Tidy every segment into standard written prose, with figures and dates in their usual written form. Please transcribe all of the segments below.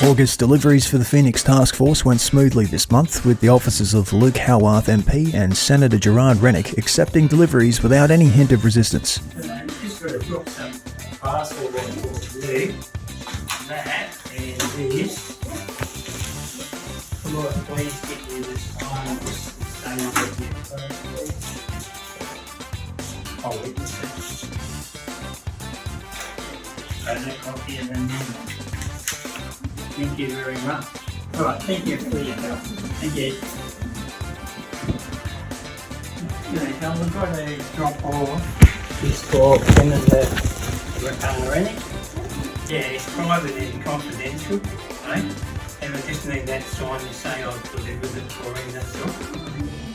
August deliveries for the Phoenix Task Force went smoothly this month, with the offices of Luke Howarth MP and Senator Gerard Rennick accepting deliveries without any hint of resistance. Just got to drop some parcel there for Luke, that and this. Lord, please get you this time, just stay on with your phone, please. I'll witness it. And that copy of the number. Thank you very much. Alright, thank you for your help. Thank you. Now we've got to drop off this for Senator Rennick. Yeah, it's private and confidential, right? And I just need that sign to say I've delivered it for him, that's all.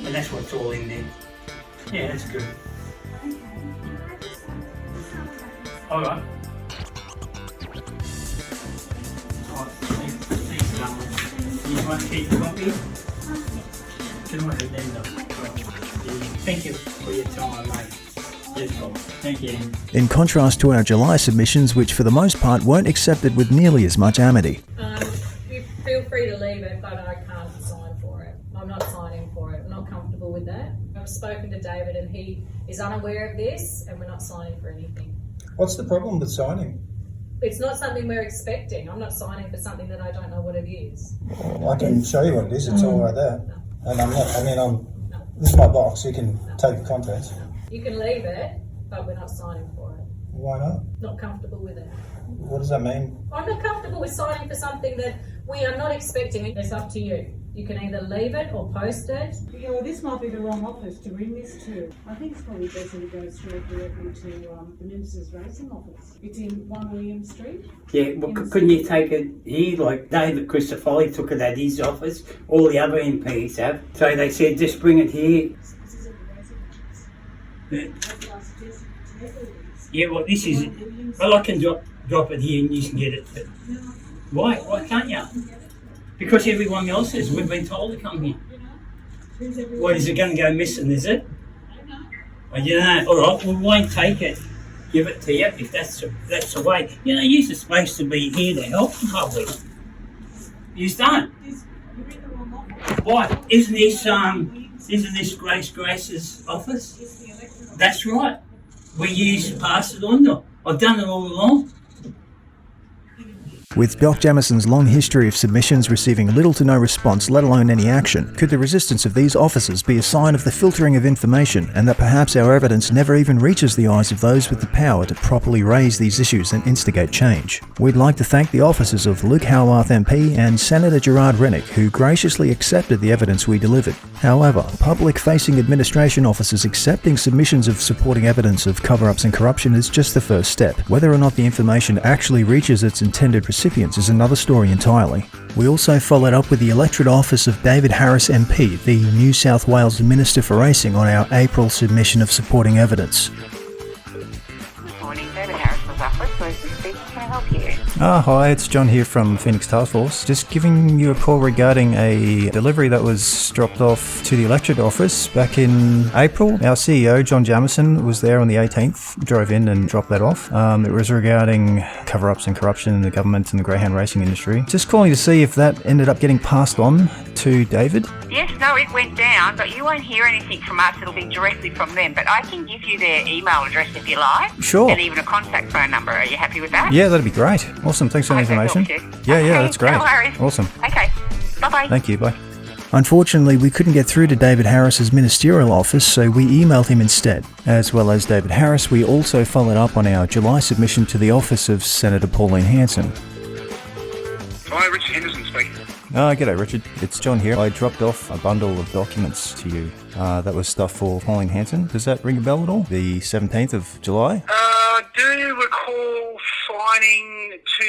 And that's what's all in there. Yeah, that's good. Alright. You want to keep the copy? Thank you for your time, mate. Thank you. In contrast to our July submissions, which for the most part weren't accepted with nearly as much amity. You feel free to leave it, but I can't sign for it. I'm not signing for it. I'm not comfortable with that. I've spoken to David and he is unaware of this and we're not signing for anything. What's the problem with signing? It's not something we're expecting. I'm not signing for something that I don't know what it is. Well, I can show you what it is. It's all right there. No. And I'm not, this is my box. You can take the contents. You can leave it, but we're not signing for it. Why not? Not comfortable with it. What does that mean? I'm not comfortable with signing for something that we are not expecting. It's up to you. You can either leave it or post it. Yeah, well, this might be the wrong office to bring this to. I think it's probably better to go straight directly to the Minister's Racing Office. It's in 1 William Street. Yeah, well, couldn't you take it here? Like David Christopherli took it at his office. All the other MPs have. So they said, just bring it here. This is at the Racing Office. That's what I suggested to everybody. Yeah, well, this is it. Well, I can drop it here and you can get it. But why? Why can't you? Because everyone else is. We've been told to come here. What, is it going to go missing, is it? Oh, you know, all right, we won't take it. Give it to you if that's the way. You know, you're supposed to be here to help the public. You don't. Why? Isn't this Grace's office? That's right. We used to pass it on to. I've done it all along. With Doc Jamison's long history of submissions receiving little to no response, let alone any action, could the resistance of these officers be a sign of the filtering of information and that perhaps our evidence never even reaches the eyes of those with the power to properly raise these issues and instigate change? We'd like to thank the officers of Luke Howarth MP and Senator Gerard Rennick, who graciously accepted the evidence we delivered. However, public-facing administration officers accepting submissions of supporting evidence of cover-ups and corruption is just the first step. Whether or not the information actually reaches its intended recipients is another story entirely. We also followed up with the electorate office of David Harris MP, the New South Wales Minister for Racing, on our April submission of supporting evidence. Good morning, David Harris's office. Lucy speaking. Can I help you? Hi, it's John here from Phoenix Task Force. Just giving you a call regarding a delivery that was dropped off to the electorate office back in April. Our CEO, John Jamison, was there on the 18th, drove in and dropped that off. It was regarding cover-ups and corruption in the government and the greyhound racing industry. Just calling to see if that ended up getting passed on to David. Yes, no, it went down, but you won't hear anything from us. It'll be directly from them. But I can give you their email address if you like. Sure. And even a contact phone number. Are you happy with that? Yeah, that'd be great. Awesome. Thanks for the information. Yeah, that's great. No worries. Awesome. Okay. Bye-bye. Thank you. Bye. Unfortunately, we couldn't get through to David Harris's ministerial office, so we emailed him instead. As well as David Harris, we also followed up on our July submission to the office of Senator Pauline Hanson. Hi, Richard Henderson speaking. G'day Richard, it's John here. I dropped off a bundle of documents to you. That was stuff for Pauline Hanson. Does that ring a bell at all? The 17th of July? Do you recall signing to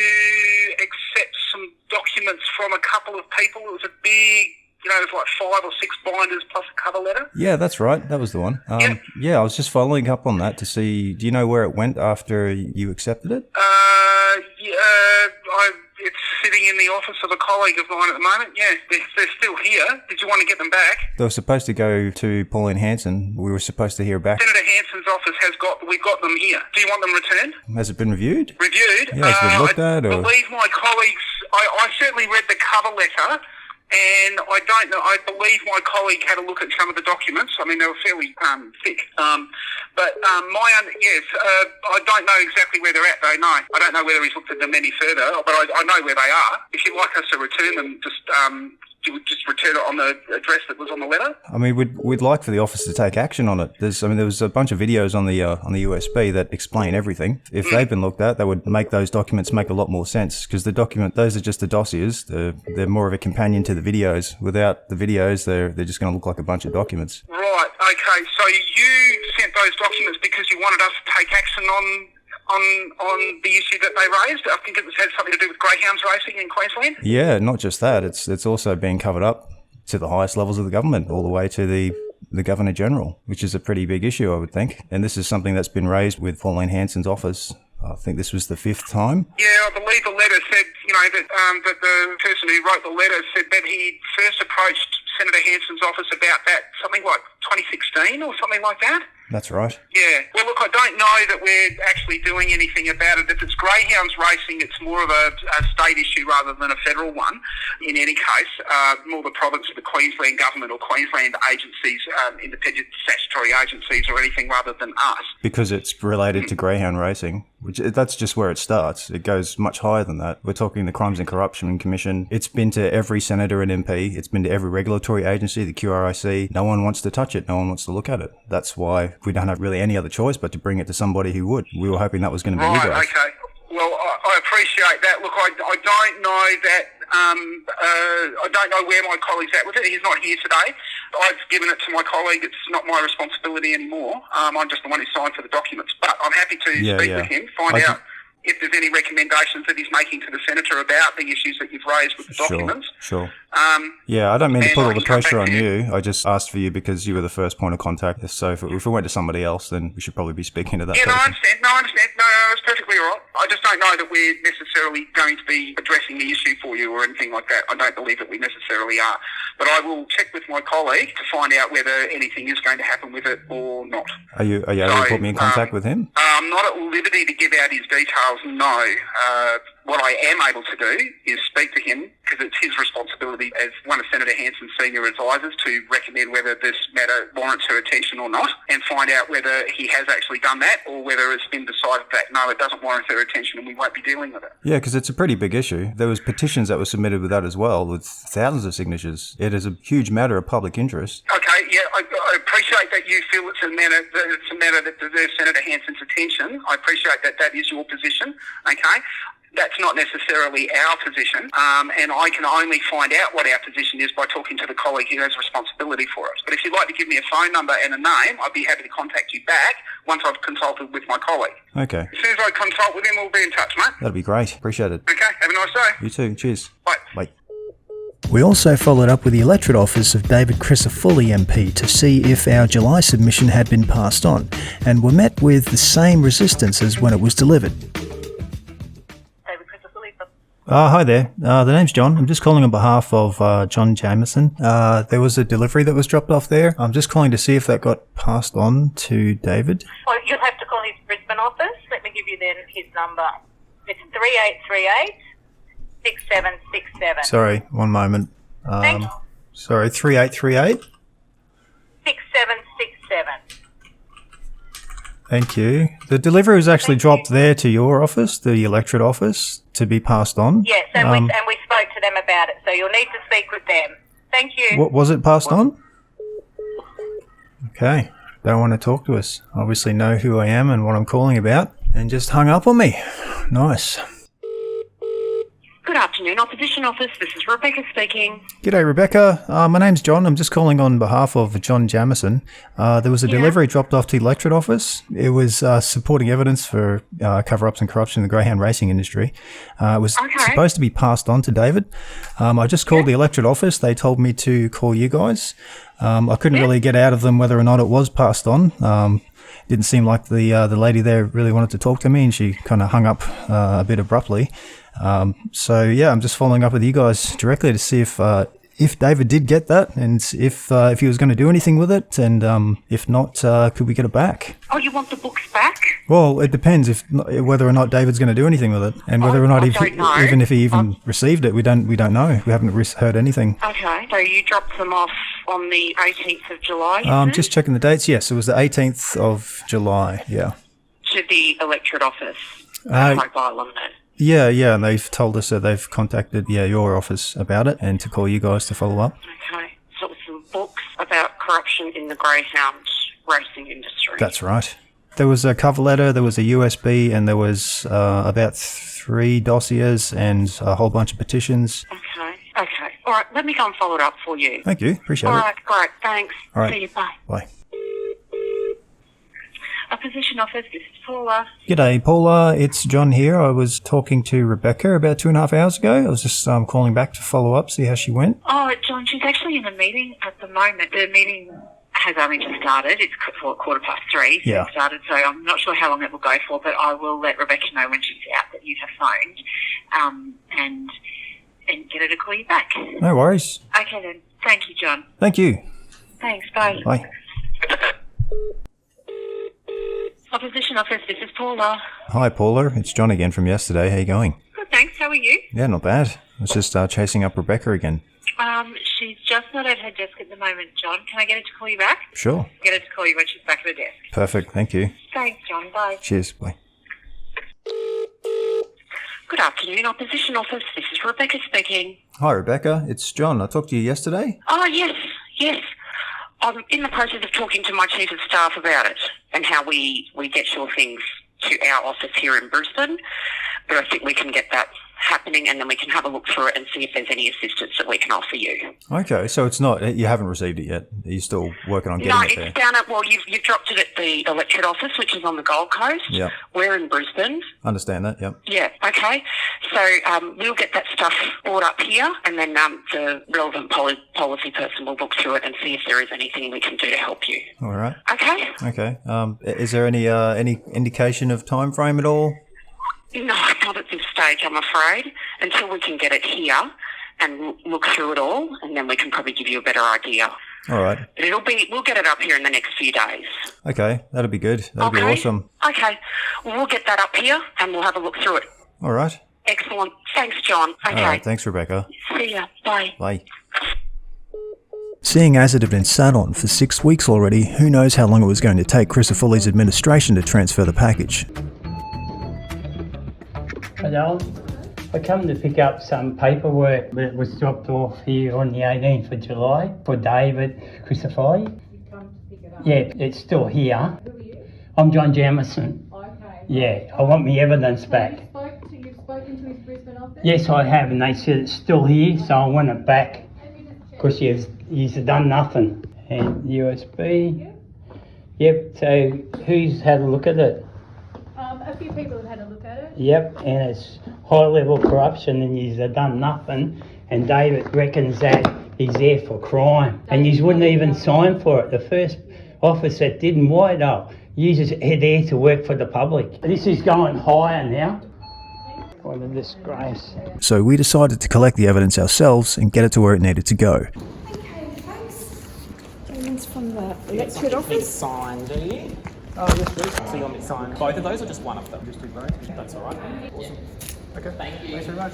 accept some documents from a couple of people? It was a big, it was like 5 or 6 binders plus a cover letter. Yeah, that's right. That was the one. Yeah, I was just following up on that to see, do you know where it went after you accepted it? It's sitting in the office of a colleague of mine at the moment. Yeah, they're still here. Did you want to get them back? They were supposed to go to Pauline Hanson. We were supposed to hear back. Senator Hanson's office we've got them here. Do you want them returned? Has it been reviewed? Reviewed? Yeah, it's been looked at, or? I believe my colleagues, I certainly read the cover letter, and I don't know, I believe my colleague had a look at some of the documents. I mean, they were fairly thick. Yes, I don't know exactly where they're at, though, no. I don't know whether he's looked at them any further, but I know where they are. If you'd like us to return them, just return it on the address that was on the letter. I mean, we'd like for the office to take action on it. There was a bunch of videos on the USB that explain everything. If they've been looked at, that would make those documents make a lot more sense, because those are just the dossiers. They're more of a companion to the videos. Without the videos, they're just going to look like a bunch of documents. Right. Okay. So you sent those documents because you wanted us to take action on the issue that they raised. I think it had something to do with greyhounds racing in Queensland. Yeah, not just that. It's also being covered up to the highest levels of the government, all the way to the Governor General, which is a pretty big issue, I would think. And this is something that's been raised with Pauline Hanson's office. I think this was the 5th time. Yeah, I believe the letter said, that the person who wrote the letter said that he first approached Senator Hanson's office about that, something like 2016 or something like that. That's right. Yeah. Well, look, I don't know that we're actually doing anything about it. If it's greyhounds racing, it's more of a state issue rather than a federal one. In any case, more the province of the Queensland government or Queensland agencies, independent statutory agencies or anything rather than us. Because it's related to greyhound racing, that's just where it starts. It goes much higher than that. We're talking the Crimes and Corruption Commission. It's been to every senator and MP. It's been to every regulatory agency, the QRIC. No one wants to touch it. No one wants to look at it. That's why we don't have really any other choice but to bring it to somebody who would. We were hoping that was going to be you guys. Right, okay. Well, I appreciate that. Look, I don't know that, I don't know where my colleague's at with it. He's not here today. I've given it to my colleague. It's not my responsibility anymore. I'm just the one who signed for the documents. But I'm happy to speak with him, find out if there's any recommendations that he's making to the Senator about the issues that you've raised with the documents. Sure. I don't mean to put all the pressure on you. I just asked for you because you were the first point of contact. So if it went to somebody else, then we should probably be speaking to that person. I understand. No, that's perfectly all right. I just don't know that we're necessarily going to be addressing the issue for you or anything like that. I don't believe that we necessarily are. But I will check with my colleague to find out whether anything is going to happen with it or not. Are you able to put me in contact with him? I'm not at liberty to give out his details, no. What I am able to do is speak to him, because it's his responsibility as one of Senator Hanson's senior advisors to recommend whether this matter warrants her attention or not, and find out whether he has actually done that or whether it's been decided that no, it doesn't warrant her attention and we won't be dealing with it. Yeah, because it's a pretty big issue. There was petitions that were submitted with that as well, with thousands of signatures. It is a huge matter of public interest. Okay, yeah, I appreciate that you feel it's a matter that deserves Senator Hanson's attention. I appreciate that is your position, okay? That's not necessarily our position, and I can only find out what our position is by talking to the colleague who has responsibility for it. But if you'd like to give me a phone number and a name, I'd be happy to contact you back once I've consulted with my colleague. Okay. As soon as I consult with him, we'll be in touch, mate. That'd be great. Appreciate it. Okay, have a nice day. You too. Cheers. Bye. Bye. We also followed up with the electorate office of David Crisafulli MP to see if our July submission had been passed on, and were met with the same resistance as when it was delivered. Hi there. The name's John. I'm just calling on behalf of John Jamieson. There was a delivery that was dropped off there. I'm just calling to see if that got passed on to David. Well, you'll have to call his Brisbane office. Let me give you then his number. It's 3838 6767. Sorry, one moment. Sorry, 3838? 6767. Thank you. The delivery was actually dropped there to your office, the electorate office, to be passed on. Yes, and we spoke to them about it, so you'll need to speak with them. Thank you. What was it passed on? Okay. Don't want to talk to us. Obviously know who I am and what I'm calling about, and just hung up on me. Nice. Good afternoon, Opposition Office. This is Rebecca speaking. G'day, Rebecca. My name's John. I'm just calling on behalf of John Jamieson. There was a delivery dropped off to the electorate office. It was supporting evidence for cover-ups and corruption in the greyhound racing industry. It was supposed to be passed on to David. I just called the electorate office. They told me to call you guys. I couldn't really get out of them whether or not it was passed on. Didn't seem like the lady there really wanted to talk to me, and she kind of hung up a bit abruptly. I'm just following up with you guys directly to see if if David did get that, and if he was going to do anything with it, and if not, could we get it back? Oh, you want the books back? Well, it depends whether or not David's going to do anything with it, and whether or not even if he received it, we don't know. We haven't heard anything. Okay, so you dropped them off on the 18th of July. Just checking the dates. Yes, it was the 18th of July. Yeah. To the electorate office. Mobile on that. Yeah, and they've told us that they've contacted your office about it and to call you guys to follow up. Okay, so it was some books about corruption in the greyhound racing industry. That's right. There was a cover letter, there was a USB, and there was about 3 dossiers and a whole bunch of petitions. Okay. All right, let me go and follow it up for you. Thank you, appreciate it. All right, great, thanks. All right. See you, bye. Bye. Opposition office, this is Paula. G'day, Paula. It's John here. I was talking to Rebecca about 2.5 hours ago. I was just calling back to follow up, see how she went. Oh, John, she's actually in a meeting at the moment. The meeting has only just started. It's 3:15. Yeah. It started, so I'm not sure how long it will go for, but I will let Rebecca know when she's out that you have phoned, and get her to call you back. No worries. Okay then. Thank you, John. Thank you. Thanks. Bye. Bye. Opposition office, this is Paula. Hi, Paula. It's John again from yesterday. How you going? Good, thanks. How are you? Yeah, not bad. I was just chasing up Rebecca again. She's just not at her desk at the moment, John. Can I get her to call you back? Sure. Get her to call you when she's back at her desk. Perfect. Thank you. Thanks, John. Bye. Cheers. Bye. Good afternoon, Opposition office. This is Rebecca speaking. Hi, Rebecca. It's John. I talked to you yesterday. Oh, yes. I'm in the process of talking to my Chief of Staff about it and how we get your things to our office here in Brisbane. But I think we can get that happening and then we can have a look through it and see if there's any assistance that we can offer you. Okay, so it's not, you haven't received it yet. Are you still working on getting it there? No, it's down at, you've dropped it at the electorate office, which is on the Gold Coast. Yeah. We're in Brisbane. Understand that, yep. Yeah, okay. So we'll get that stuff brought up here and then the relevant policy person will look through it and see if there is anything we can do to help you. All right. Okay? Okay. Is there any indication of time frame at all? No, not at this stage, I'm afraid, until we can get it here and look through it all, and then we can probably give you a better idea. All right. But we'll get it up here in the next few days. Okay, that'll be good. That'll be awesome. Okay, well, we'll get that up here and we'll have a look through it. All right. Excellent. Thanks, John. Okay. All right, thanks, Rebecca. See ya. Bye. Bye. Seeing as it had been sat on for 6 weeks already, who knows how long it was going to take Crisafulli's administration to transfer the package. Hello. I come to pick up some paperwork that was dropped off here on the 18th of July for David Crisafulli. You come to pick it up. Yeah, it's still here. Who are you? I'm John Jamieson. Okay. Yeah, I want my evidence back. You've spoken to his Brisbane office? Yes, I have, and they said it's still here, so I want it back because he's done nothing. And USB. Yep, so who's had a look at it? A few people have had a look at it. Yep, and it's high level corruption and he's done nothing, and David reckons that he's there for crime and you wouldn't even sign for it. The first office that didn't, why though? You just are there to work for the public. This is going higher now. What a disgrace. So we decided to collect the evidence ourselves and get it to where it needed to go. Okay, thanks. Evidence from the electorate office. Sign, do you? Oh, yes, please. So you want me to sign both of those or just one of them? Just do both. That's all right. Awesome. Okay. Thank you. Thanks very much.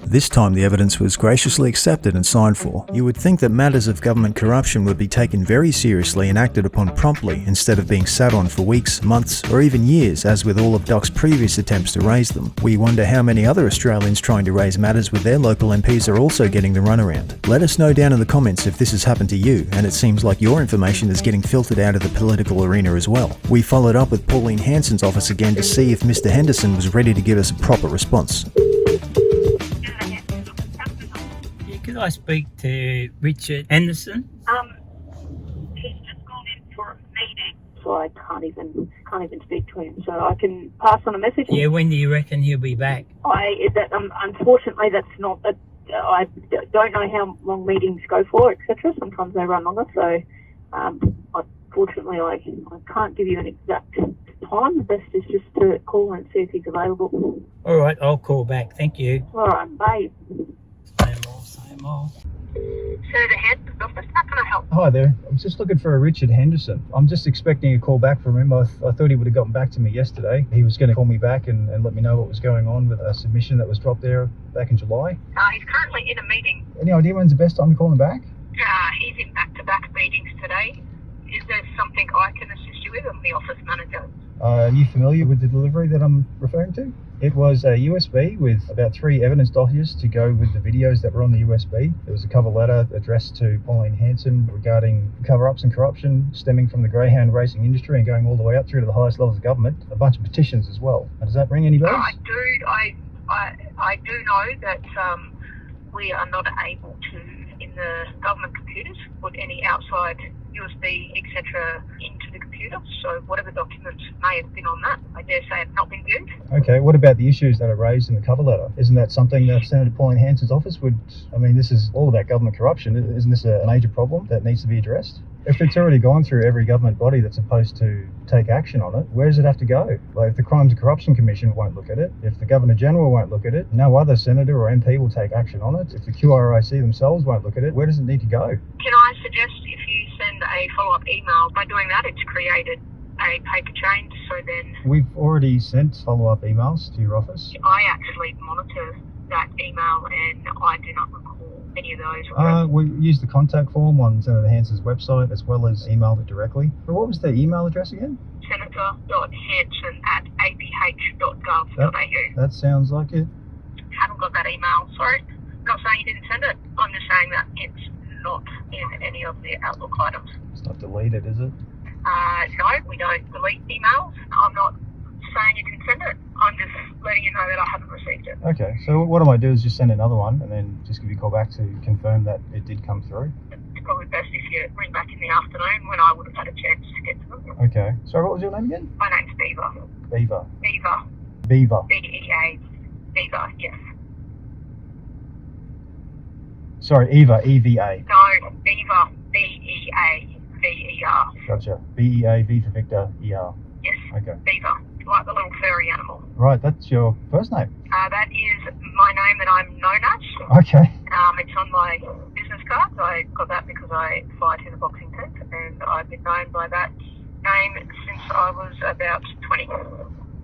This time the evidence was graciously accepted and signed for. You would think that matters of government corruption would be taken very seriously and acted upon promptly, instead of being sat on for weeks, months, or even years, as with all of DOC's previous attempts to raise them. We wonder how many other Australians trying to raise matters with their local MPs are also getting the runaround. Let us know down in the comments if this has happened to you, and it seems like your information is getting filtered out of the political arena as well. We followed up with Pauline Hanson's office again to see if Mr. Henderson was ready to give us a proper response. Could I speak to Richard Henderson? He's just gone in for a meeting, so I can't even speak to him. So I can pass on a message. Yeah, when do you reckon he'll be back? Unfortunately, that's not. I don't know how long meetings go for, etc. Sometimes they run longer. So, unfortunately, I can't give you an exact time. The best is just to call and see if he's available. All right, I'll call back. Thank you. All right, bye. Same old, same Hello. Senator Hanson's office, how can I help? Hi there. I'm just looking for a Richard Henderson. I'm just expecting a call back from him. I thought he would have gotten back to me yesterday. He was going to call me back and let me know what was going on with a submission that was dropped there back in July. He's currently in a meeting. Any idea when's the best time to call him back? He's in back-to-back meetings today. Is there something I can assist you with? I'm the office manager. Are you familiar with the delivery that I'm referring to? It was a USB with about 3 evidence documents to go with the videos that were on the USB. There was a cover letter addressed to Pauline Hanson regarding cover-ups and corruption stemming from the greyhound racing industry and going all the way up through to the highest levels of government. A bunch of petitions as well. Does that ring any bells? I do know that we are not able to, in the government computers, put any outside USB, etc. into the computer. So whatever documents may have been on that, I dare say have not been viewed. Okay, what about the issues that are raised in the cover letter? Isn't that something that Senator Pauline Hanson's office would... I mean, this is all about government corruption. Isn't this a major problem that needs to be addressed? If it's already gone through every government body that's supposed to take action on it, where does it have to go? Like, if the Crimes and Corruption Commission won't look at it, if the Governor-General won't look at it, no other senator or MP will take action on it, if the QRIC themselves won't look at it, where does it need to go? Can I suggest if you send a follow-up email, by doing that it's created a paper chain, so then... We've already sent follow-up emails to your office. I actually monitor that email and I do not recall any of those. We used the contact form on Senator Hanson's website as well as emailed it directly. But what was the email address again? senator.hanson@aph.gov.au. That sounds like it. Haven't got that email, sorry. Not saying you didn't send it. I'm just saying that it's not in any of the Outlook items. It's not deleted, is it? No, we don't delete emails. I'm not saying you can send it. I'm just letting you know that I haven't received it. Okay, so what I might do is just send another one and then just give you a call back to confirm that it did come through. It's probably best if you ring back in the afternoon when I would have had a chance to get to them. Okay. Sorry, what was your name again? My name's Beaver. Beaver. Beaver. Beaver. B-E-A. Beaver, yes. Sorry, Eva, E-V-A. No, Beaver. B-E-A-V-E-R. Gotcha. B-E-A, V for Victor, E-R. Yes. Okay. Beaver. Like the little furry animal. Right, that's your first name. That is my name that I'm known as. Okay. It's on my business card. I got that because I fight in a boxing tent, and I've been known by that name since I was about 20.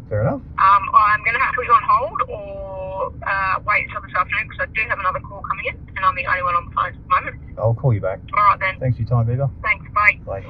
Fair enough. I'm going to have to put you on hold or wait until this afternoon because I do have another call coming in, and I'm the only one on the phone at the moment. I'll call you back. All right then. Thanks for your time, Beaver. Thanks. Bye. Bye.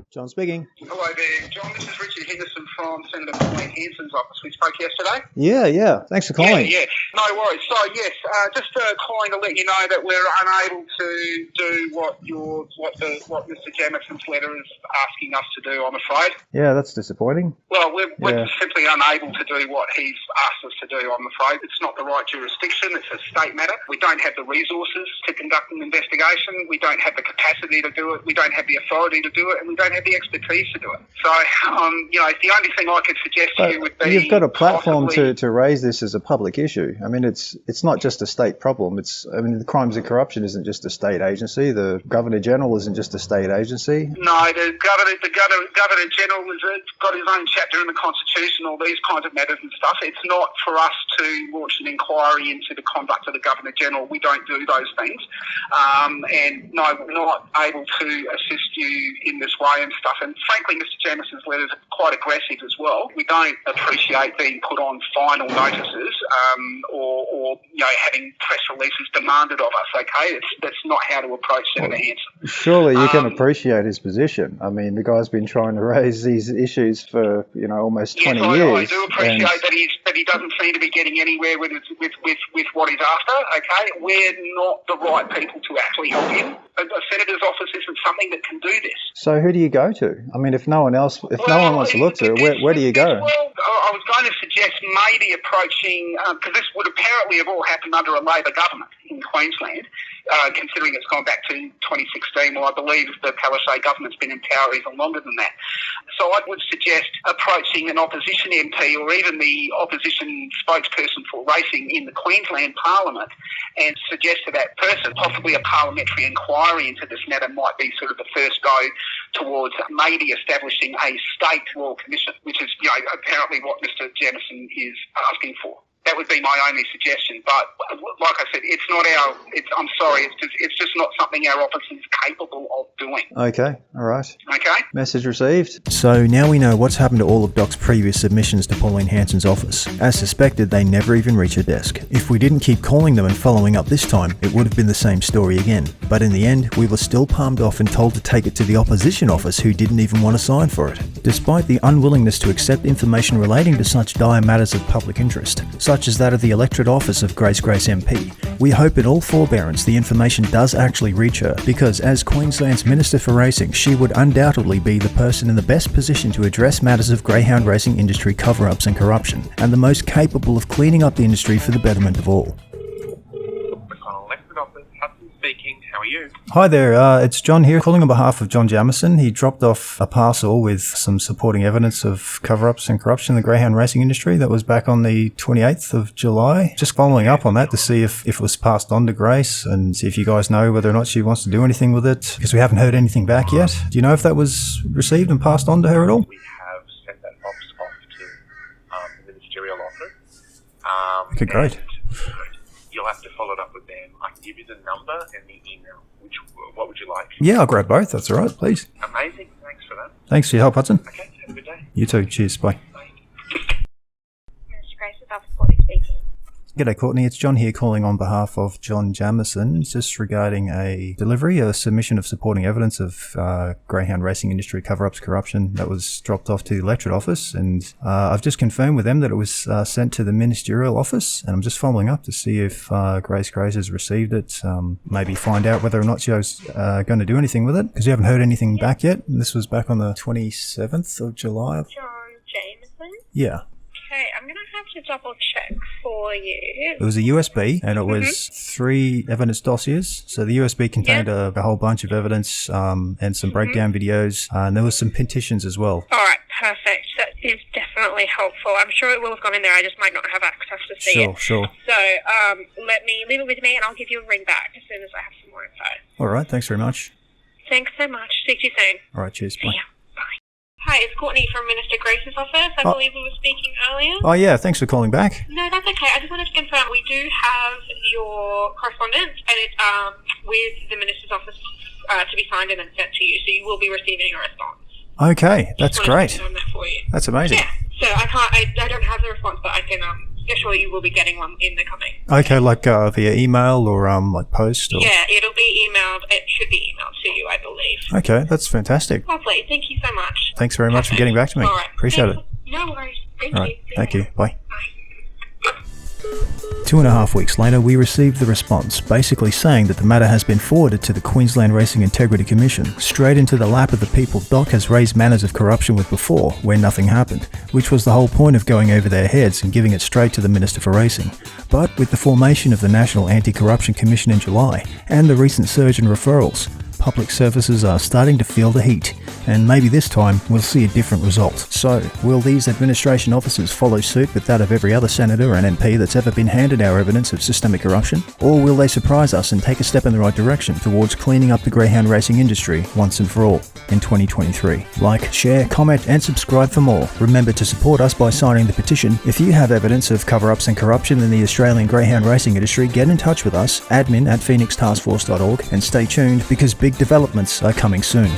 John speaking. Hello there, John. This is Richard Henderson from Senator Pauline Hanson's office. We spoke yesterday. Yeah. Thanks for calling. Yeah. No worries. So, yes, just calling to let you know that we're unable to do what Mr. Jamison's letter is asking us to do, I'm afraid. Yeah, that's disappointing. Well, we're simply unable to do what he's asked us to do, I'm afraid. It's not the right jurisdiction. It's a state matter. We don't have the resources to conduct an investigation. We don't have the capacity to do it. We don't have the authority to do it. And we don't have the expertise to do it. So, the only thing I could suggest to you would be... You've got a platform to raise this as a public issue. I mean, it's not just a state problem. The Crimes and Corruption isn't just a state agency. The Governor-General isn't just a state agency. No, the Governor-General has got his own chapter in the Constitution, all these kinds of matters and stuff. It's not for us to launch an inquiry into the conduct of the Governor-General. We don't do those things. And no, we're not able to assist you in this way and stuff. And frankly, Mr. Jamison's letters are quite aggressive as well. We don't appreciate being put on final notices or having press releases demanded of us, okay? That's not how to approach Senator Hanson. Surely you can appreciate his position. I mean, the guy's been trying to raise these issues for, almost 20 years. I do appreciate that he doesn't seem to be getting anywhere with what he's after, okay? We're not the right people to actually help him. A senator's office isn't something that can do this. So who do you go to? I mean, if no one wants to look to it, where do you go? Well, I was going to suggest maybe approaching, because this would apparently have all happened under a Labor government in Queensland, considering it's gone back to 2016. Well, I believe the Palaszczuk government's been in power even longer than that. So I would suggest approaching an opposition MP or even the opposition spokesperson for racing in the Queensland Parliament and suggest to that person possibly a parliamentary inquiry into this matter might be sort of the first go towards maybe establishing a state royal commission, which is apparently what Mr. Jamison is asking for. That would be my only suggestion. But like I said, it's not our. I'm sorry. It's just not something our office is capable of doing. Okay, all right. Okay. Message received. So now we know what's happened to all of Doc's previous submissions to Pauline Hanson's office. As suspected, they never even reach her desk. If we didn't keep calling them and following up this time, it would have been the same story again. But in the end, we were still palmed off and told to take it to the opposition office, who didn't even want to sign for it. Despite the unwillingness to accept information relating to such dire matters of public interest, such as that of the electorate office of Grace MP, we hope in all forbearance the information does actually reach her, because as Queensland's Minister for Racing, she would undoubtedly be the person in the best position to address matters of greyhound racing industry cover-ups and corruption, and the most capable of cleaning up the industry for the betterment of all. Speaking. How are you? Hi there, it's John here, calling on behalf of John Jamieson. He dropped off a parcel with some supporting evidence of cover-ups and corruption in the greyhound racing industry. That was back on the 28th of July. Just following up on that to see if it was passed on to Grace and see if you guys know whether or not she wants to do anything with it, because we haven't heard anything back yet. Do you know if that was received and passed on to her at all? We have sent that box off to the ministerial office. Okay, great. You'll have to follow it up with them. I can give you the number and the email. What would you like? Yeah, I'll grab both. That's all right, please. Amazing. Thanks for that. Thanks for your help, Hudson. Okay, have a good day. You too. Cheers. Bye. Mr. Grace, with Office Courtney speaking. G'day, Courtney. It's John here calling on behalf of John Jamieson, just regarding a delivery, a submission of supporting evidence of greyhound racing industry cover-ups corruption that was dropped off to the electorate office. And I've just confirmed with them that it was sent to the ministerial office, and I'm just following up to see if Grace has received it, maybe find out whether or not she was going to do anything with it, because we haven't heard anything back yet. This was back on the 27th of July. John Jamieson? Yeah. Okay, I'm going to have to double check for you. It was a USB, and it was 3 evidence dossiers. So the USB contained a whole bunch of evidence and some breakdown videos, and there was some petitions as well. All right, perfect. That is definitely helpful. I'm sure it will have gone in there. I just might not have access to see it. Sure. So let me leave it with me, and I'll give you a ring back as soon as I have some more info. All right, thanks very much. Thanks so much. Speak to you soon. All right, cheers. Bye. See ya. Hi, it's Courtney from Minister Grace's office. I believe we were speaking earlier. Oh, yeah, thanks for calling back. No, that's okay. I just wanted to confirm we do have your correspondence, and it's with the Minister's office to be signed and then sent to you, so you will be receiving a response. Okay, that's great. To confirm that for you. That's amazing. Yeah, so I don't have the response, but I can assure you will be getting one in the coming. Okay, like via email or like post? Or... Yeah, it'll be emailed. It should be emailed to you, I believe. Okay, that's fantastic. Lovely. Thank you so much. Thanks very much for getting back to me. All right. Appreciate it. No worries. Thank All you. right, thank you. Bye. 2.5 weeks later, we received the response, basically saying that the matter has been forwarded to the Queensland Racing Integrity Commission, straight into the lap of the people Doc has raised matters of corruption with before, where nothing happened, which was the whole point of going over their heads and giving it straight to the Minister for Racing. But with the formation of the National Anti-Corruption Commission in July, and the recent surge in referrals, public services are starting to feel the heat, and maybe this time we'll see a different result. So, will these administration officers follow suit with that of every other senator and MP that's ever been handed our evidence of systemic corruption? Or will they surprise us and take a step in the right direction towards cleaning up the greyhound racing industry once and for all in 2023? Like, share, comment and subscribe for more. Remember to support us by signing the petition. If you have evidence of cover-ups and corruption in the Australian greyhound racing industry, get in touch with us, admin@phoenixtaskforce.org, and stay tuned because big developments are coming soon.